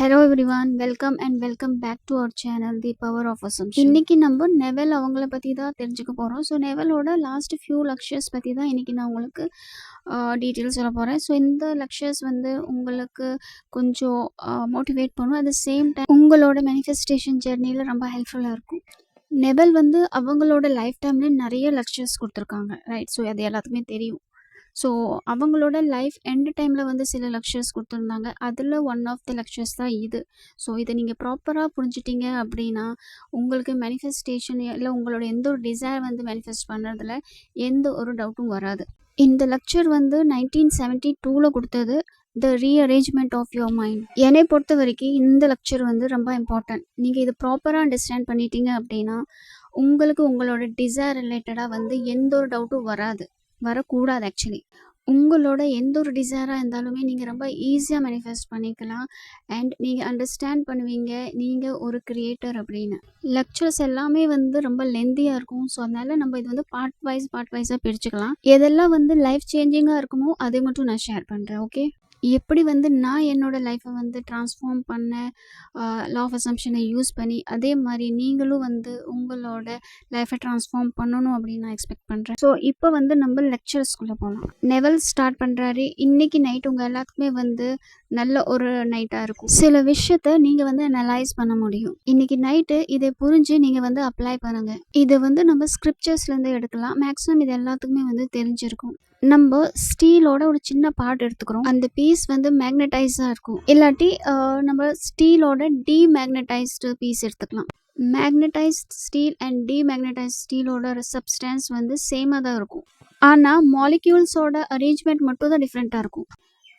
Hello everyone, welcome back to our channel The Power of Assumption. இன்னைக்கு நம்ம நெவல் அவங்கள பற்றி தான் தெரிஞ்சுக்க போகிறோம். ஸோ நெவலோட லாஸ்ட் ஃபியூ லெக்சர்ஸ் பற்றி தான் இன்றைக்கி நான் உங்களுக்கு டீட்டெயில்ஸ் சொல்ல போகிறேன். ஸோ இந்த லெக்சர்ஸ் உங்களுக்கு கொஞ்சம் மோட்டிவேட் பண்ணும். அட் த சேம் டைம் உங்களோட மேனிஃபெஸ்டேஷன் ஜெர்னியில் ரொம்ப ஹெல்ப்ஃபுல்லாக இருக்கும். நெவல் அவங்களோட லைஃப் டைமில் நிறைய லெக்சர்ஸ் கொடுத்துருக்காங்க, ரைட்? ஸோ அது எல்லாத்துக்குமே தெரியும். ஸோ அவங்களோட லைஃப் எண்ட் டைமில் சில லெக்சர்ஸ் கொடுத்துருந்தாங்க. அதில் ஒன் ஆஃப் த லெக்சர்ஸ் தான் இது. ஸோ இதை நீங்கள் ப்ராப்பராக புரிஞ்சிட்டிங்க அப்படின்னா உங்களுக்கு மேனிஃபெஸ்டேஷன் இல்லை உங்களோட எந்த ஒரு டிசைர் மேனிஃபெஸ்ட் பண்ணுறதுல எந்த ஒரு டவுட்டும் வராது. இந்த லெக்சர் 1972 கொடுத்தது, the rearrangement of your mind. என்னை பொறுத்த வரைக்கும் இந்த லெக்சர் ரொம்ப இம்பார்ட்டன்ட். நீங்கள் இது ப்ராப்பராக அண்டர்ஸ்டாண்ட் பண்ணிட்டீங்க அப்படின்னா உங்களுக்கு உங்களோட டிசைர் ரிலேட்டடாக எந்த ஒரு டவுட்டும் வரக்கூடாது. ஆக்சுவலி உங்களோட எந்த ஒரு டிசைராக இருந்தாலுமே நீங்கள் ரொம்ப ஈஸியாக மேனிஃபெஸ்ட் பண்ணிக்கலாம். அண்ட் நீங்கள் அண்டர்ஸ்டாண்ட் பண்ணுவீங்க நீங்கள் ஒரு கிரியேட்டர் அப்படின்னு. லெக்சர்ஸ் எல்லாமே ரொம்ப லென்த்தியாக இருக்கும். ஸோ அதனால் நம்ம இது பார்ட் வைஸாக பிரிச்சுக்கலாம். எதெல்லாம் லைஃப் சேஞ்சிங்காக இருக்குமோ அதை மட்டும் நான் ஷேர் பண்ணுறேன். ஓகே, எப்படி நான் என்னோடய லைஃப்பை ட்ரான்ஸ்ஃபார்ம் பண்ண லா ஆஃப் அசம்ப்ஷனை யூஸ் பண்ணி அதே மாதிரி நீங்களும் உங்களோட லைஃப்பை ட்ரான்ஸ்ஃபார்ம் பண்ணணும் அப்படின்னு நான் எக்ஸ்பெக்ட் பண்ணுறேன். ஸோ இப்போ நம்ம லெக்சர்ஸ்குள்ளே போகலாம். நெவல் ஸ்டார்ட் பண்ணுறாரு. இன்றைக்கி நைட் உங்கள் எல்லாத்துக்குமே நல்ல ஒரு நைட்டாக இருக்கும். சில விஷயத்த நீங்கள் அனலைஸ் பண்ண முடியும். இன்றைக்கி நைட்டு இதை புரிஞ்சு நீங்கள் அப்ளை பண்ணுங்கள். இதை நம்ம ஸ்கிரிப்சர்ஸ்லேருந்து எடுக்கலாம். மேக்ஸிமம் இது எல்லாத்துக்குமே தெரிஞ்சிருக்கும். நம்ம ஸ்டீலோட ஒரு சின்ன பார்ட் எடுத்துக்கிறோம். அந்த பீஸ் மேக்னடைஸாக இருக்கும். இல்லாட்டி நம்ம ஸ்டீலோட டிமேக்னடைஸ்டு பீஸ் எடுத்துக்கலாம். மேக்னடைஸ்ட் ஸ்டீல் அண்ட் டிமேக்னடைஸ்ட் ஸ்டீலோட சப்ஸ்டன்ஸ் சேமாக தான் இருக்கும். ஆனால் மாலிக்யூல்ஸோட அரேஞ்ச்மெண்ட் மட்டும் தான் டிஃப்ரெண்ட்டாக இருக்கும்.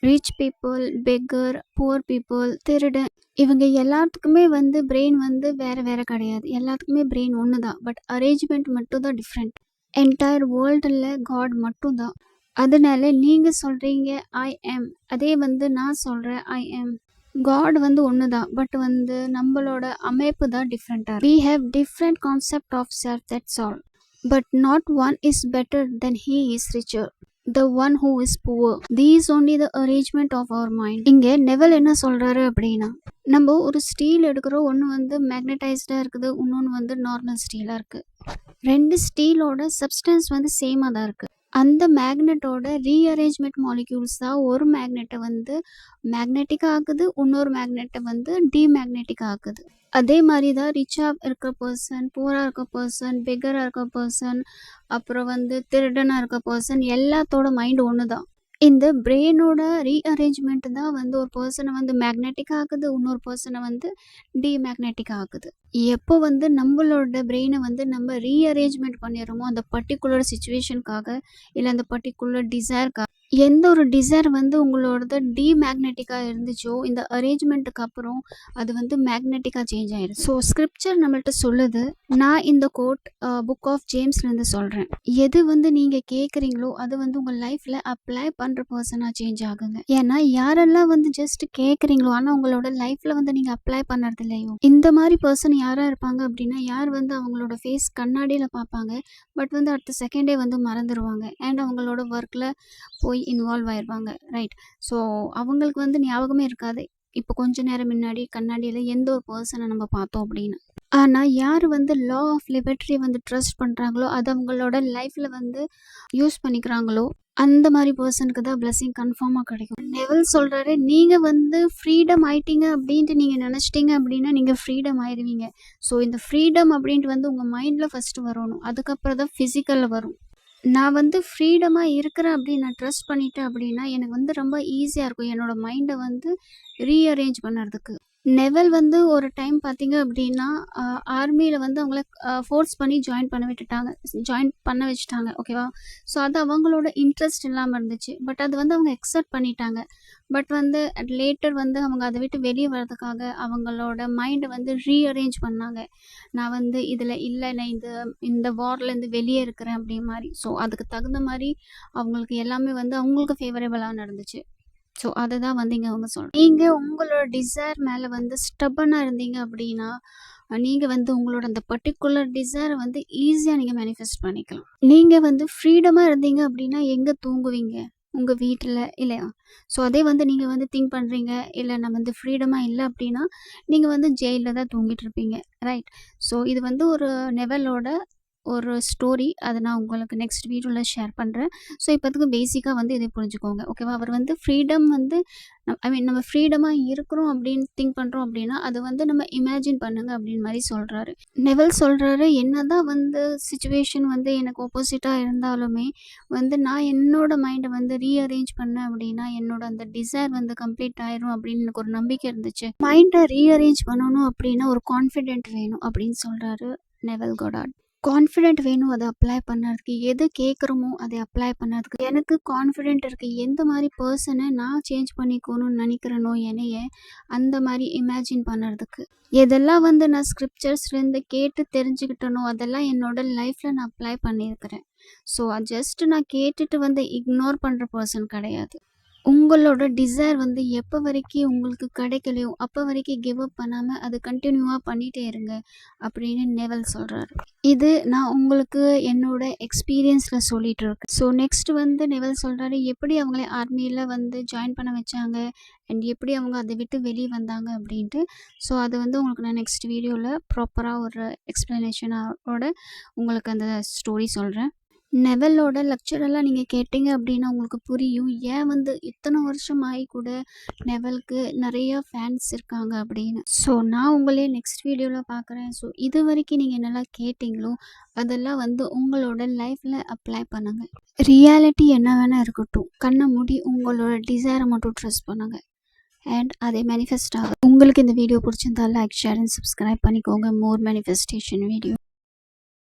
Rich people, beggar, poor people, திருடன், இவங்க எல்லாத்துக்குமே பிரெயின் வேறு கிடையாது. எல்லாத்துக்குமே பிரெயின் ஒன்று தான். பட் அரேஞ்ச்மெண்ட் மட்டும் தான் டிஃப்ரெண்ட். என்டையர் வேர்ல்டில் காட் மட்டும் தான். அதனால நீங்கள் சொல்கிறீங்க ஐ எம், அதே நான் சொல்கிறேன் ஐ எம். காட் ஒன்று தான். பட் நம்மளோட அமைப்பு தான் டிஃப்ரெண்ட்டாக. We have different concept of self, that's all. But not one is better then he is richer, the one who is poor. These only the arrangement of our mind. இங்கே நெவல் என்ன சொல்கிறாரு அப்படின்னா, நம்ம ஒரு ஸ்டீல் எடுக்கிறோம். ஒன்று மேக்னடைஸ்டாக இருக்குது, இன்னொன்று நார்மல் ஸ்டீலாக இருக்குது. ரெண்டு ஸ்டீலோட சப்ஸ்டன்ஸ் சேமாக தான் இருக்குது. அந்த மேக்னெட்டோட ரீஅரேஞ்ச்மெண்ட் மாலிக்யூல்ஸ் தான் ஒரு மேக்னெட்டை மேக்னெட்டிக்காக ஆக்குது, இன்னொரு மேக்னெட்டை டிமேக்னெட்டிக்காக ஆக்குது. அதே மாதிரி தான் ரிச்சாக இருக்க பர்சன், புவராக இருக்க பர்சன், பெக்கராக இருக்க பர்சன், அப்புறம் திருடனாக இருக்க பர்சன், எல்லாத்தோட மைண்டு ஒன்று தான். இந்த பிரெயினோட ரீஅரேஞ்ச்மெண்ட் தான் ஒரு பர்சனை மேக்னெட்டிக் ஆகுது, இன்னொரு பர்சனை டிமேக்னெட்டிக் ஆகுது. எப்போ நம்மளோட பிரெயினை நம்ம ரீஅரேஞ்ச்மெண்ட் பண்ணிடுறோமோ அந்த பர்டிகுலர் சுச்சுவேஷனுக்காக இல்லை அந்த பர்டிகுலர் டிசைர்க்காக, எந்த ஒரு டிசைர் உங்களோட டிமேக்னெட்டிக்காக இருந்துச்சோ இந்த அரேஞ்ச்மெண்ட்டுக்கு அப்புறம் அது மேக்னெட்டிக்காக சேஞ்ச் ஆகிடுது. ஸோ ஸ்கிரிப்சர் நம்மள்ட்ட சொல்லுது. நான் இந்த கோட் புக் ஆஃப் ஜேம்ஸ்லேருந்து சொல்கிறேன். எது நீங்கள் கேட்குறீங்களோ அது உங்கள் லைஃப்பில் அப்ளை பண்ணுற பர்சனாக சேஞ்ச் ஆகுங்க. ஏன்னா யாரெல்லாம் ஜஸ்ட் கேட்குறீங்களோ ஆனால் உங்களோட லைஃப்பில் நீங்கள் அப்ளை பண்ணுறது இல்லையோ, இந்த மாதிரி பர்சன் யாராக இருப்பாங்க அப்படின்னா, யார் அவங்களோட ஃபேஸ் கண்ணாடியில் பார்ப்பாங்க, பட் அடுத்த செகண்டே மறந்துடுவாங்க. அண்ட் அவங்களோட ஒர்க்கில் போய் இன்வால்வ் ஆயிடுவாங்க, ரைட்? ஸோ அவங்களுக்கு ஞாபகமே இருக்காது இப்போ கொஞ்ச நேரம் முன்னாடி கண்ணாடியில் எந்த ஒரு பர்சனை நம்ம பார்த்தோம் அப்படின்னு. ஆனால் யார் லா ஆஃப் லிபர்ட்டி ட்ரஸ்ட் பண்ணுறாங்களோ அது அவங்களோட லைஃப்பில் யூஸ் பண்ணிக்கிறாங்களோ அந்த மாதிரி பர்சனுக்கு தான் பிளெஸிங் கன்ஃபார்மாக கிடைக்கும். நெவல் சொல்கிறாரு, நீங்கள் ஃப்ரீடம் ஆயிட்டீங்க அப்படின்ட்டு நீங்கள் நினச்சிட்டிங்க அப்படின்னா நீங்கள் ஃப்ரீடம் ஆயிடுவீங்க. ஸோ இந்த ஃப்ரீடம் அப்படின்ட்டு உங்கள் மைண்டில் ஃபஸ்ட்டு வரணும், அதுக்கப்புறம் தான் ஃபிசிக்கலில் வரும். நான் ஃப்ரீடமாக இருக்கிறேன் அப்படின்னு நான் ட்ரஸ்ட் பண்ணிட்டேன் அப்படின்னா எனக்கு ரொம்ப ஈஸியாக இருக்கும் என்னோடய மைண்டை ரீஅரேஞ்ச் பண்ணுறதுக்கு. நெவல் ஒரு டைம் பார்த்தீங்க அப்படின்னா ஆர்மியில் அவங்கள ஃபோர்ஸ் பண்ணி ஜாயின் பண்ண வச்சுட்டாங்க, ஓகேவா? ஸோ அது அவங்களோட இன்ட்ரெஸ்ட் இல்லாமல் இருந்துச்சு. பட் அது அவங்க அக்செப்ட் பண்ணிட்டாங்க. பட் லேட்டர் அவங்க அதை விட்டு வெளியே வர்றதுக்காக அவங்களோட மைண்டை ரீஅரேஞ்ச் பண்ணாங்க. நான் இதில் இல்லை, நான் இந்த வார்லேருந்து வெளியே இருக்கிறேன் அப்படி மாதிரி. ஸோ அதுக்கு தகுந்த மாதிரி அவங்களுக்கு எல்லாமே அவங்களுக்கு ஃபேவரபிளாக நடந்துச்சு. ஸோ அதை தான் இங்கே அவங்க சொல்கிறேன். நீங்கள் உங்களோட டிசைர் மேலே ஸ்டப்பனாக இருந்தீங்க அப்படின்னா நீங்கள் உங்களோட அந்த பர்டிகுலர் டிசைரை ஈஸியாக நீங்கள் மேனிஃபெஸ்ட் பண்ணிக்கலாம். நீங்கள் ஃப்ரீடமாக இருந்தீங்க அப்படின்னா எங்கே தூங்குவீங்க? உங்கள் வீட்டில் இல்லையா? ஸோ அதே வந்து நீங்கள் வந்து திங்க் பண்ணுறீங்க, இல்லை நான் வந்து ஃப்ரீடமாக இல்லை அப்படின்னா நீங்கள் வந்து ஜெயிலில் தான் தூங்கிட்டு இருப்பீங்க, ரைட்? ஸோ இது வந்து ஒரு நெவலோட ஒரு ஸ்டோரி. அதை நான் உங்களுக்கு நெக்ஸ்ட் வீடியோவில் ஷேர் பண்ணுறேன். ஸோ இப்போதைக்கு பேசிக்காக வந்து இதை புரிஞ்சுக்கோங்க, ஓகேவா? அவர் வந்து ஃப்ரீடம் வந்து ஐ மீன் நம்ம ஃப்ரீடமாக இருக்கிறோம் அப்படின்னு திங்க் பண்ணுறோம் அப்படின்னா அதை வந்து நம்ம இமேஜின் பண்ணுங்க அப்படின்னு மாதிரி சொல்கிறாரு. நெவல் சொல்கிறாரு, என்னதான் வந்து சுச்சுவேஷன் வந்து எனக்கு ஆப்போசிட்டாக இருந்தாலுமே வந்து நான் என்னோட மைண்டை வந்து ரீஅரேஞ்ச் பண்ணேன் அப்படின்னா என்னோட அந்த டிசைர் வந்து கம்ப்ளீட் ஆயிரும் அப்படின்னு எனக்கு ஒரு நம்பிக்கை இருந்துச்சு. மைண்டை ரீஅரேஞ்ச் பண்ணணும் அப்படின்னா ஒரு கான்ஃபிடென்ட் வேணும் அப்படின்னு சொல்கிறாரு நெவல் கொடார்ட். கான்ஃபிடென்ட் வேணும் அதை அப்ளை பண்ணறதுக்கு. எது கேட்குறோமோ அதை அப்ளை பண்ணறதுக்கு. எனக்கு கான்ஃபிடென்ட் இருக்குது, எந்த மாதிரி பர்சனை நான் சேஞ்ச் பண்ணிக்கணும்னு நினைக்கிறேனோ என்னைய, அந்த மாதிரி இமேஜின் பண்ணுறதுக்கு. எதெல்லாம் வந்து நான் ஸ்கிரிப்சர்ஸ்லேருந்து கேட்டு தெரிஞ்சுக்கிட்டனோ அதெல்லாம் என்னோட லைஃப்பில் நான் அப்ளை பண்ணியிருக்கிறேன். ஸோ ஜஸ்ட் நான் கேட்டுட்டு வந்து இக்னோர் பண்ணுற பர்சன் கிடையாது. உங்களோட டிசைர் வந்து எப்போ வரைக்கும் உங்களுக்கு கிடைக்கலையோ அப்போ வரைக்கும் கிவ் அப் பண்ணாமல் அது கண்டினியூவாக பண்ணிகிட்டே இருங்க அப்படின்னு நெவல் சொல்கிறாரு. இது நான் உங்களுக்கு என்னோட எக்ஸ்பீரியன்ஸில் சொல்லிகிட்டு இருக்கேன். ஸோ நெக்ஸ்ட் வந்து நெவல் சொல்கிறாரு எப்படி அவங்கள ஆர்மியில் வந்து ஜாயின் பண்ண வச்சாங்க அண்ட் எப்படி அவங்க அதை விட்டு வெளியே வந்தாங்க அப்படின்ட்டு. ஸோ அது வந்து உங்களுக்கு நான் நெக்ஸ்ட் வீடியோவில் ப்ராப்பராக ஒரு எக்ஸ்ப்ளனேஷனோட உங்களுக்கு அந்த ஸ்டோரி சொல்கிறேன். நெவலோட லெக்சரெல்லாம் நீங்கள் கேட்டிங்க அப்படின்னா உங்களுக்கு புரியும் ஏன் வந்து இத்தனை வருஷம் ஆகி கூட நெவலுக்கு நிறைய ஃபேன்ஸ் இருக்காங்க அப்படின்னு. ஸோ நான் உங்களே நெக்ஸ்ட் வீடியோவில் பார்க்குறேன். ஸோ இது வரைக்கும் நீங்கள் என்னெல்லாம் கேட்டிங்களோ அதெல்லாம் வந்து உங்களோட லைஃப்பில் அப்ளை பண்ணுங்கள். ரியாலிட்டி என்ன வேணால் இருக்கட்டும், கண்ணை மூடி உங்களோட டிசைரை மட்டும் ட்ரஸ்ட் பண்ணுங்கள் அண்ட் அதை மேனிஃபெஸ்ட் ஆகும். உங்களுக்கு இந்த வீடியோ பிடிச்சிருந்தா லைக், ஷேர் அண்ட் சப்ஸ்கிரைப் பண்ணிக்கோங்க. மோர் மேனிஃபெஸ்டேஷன் வீடியோ.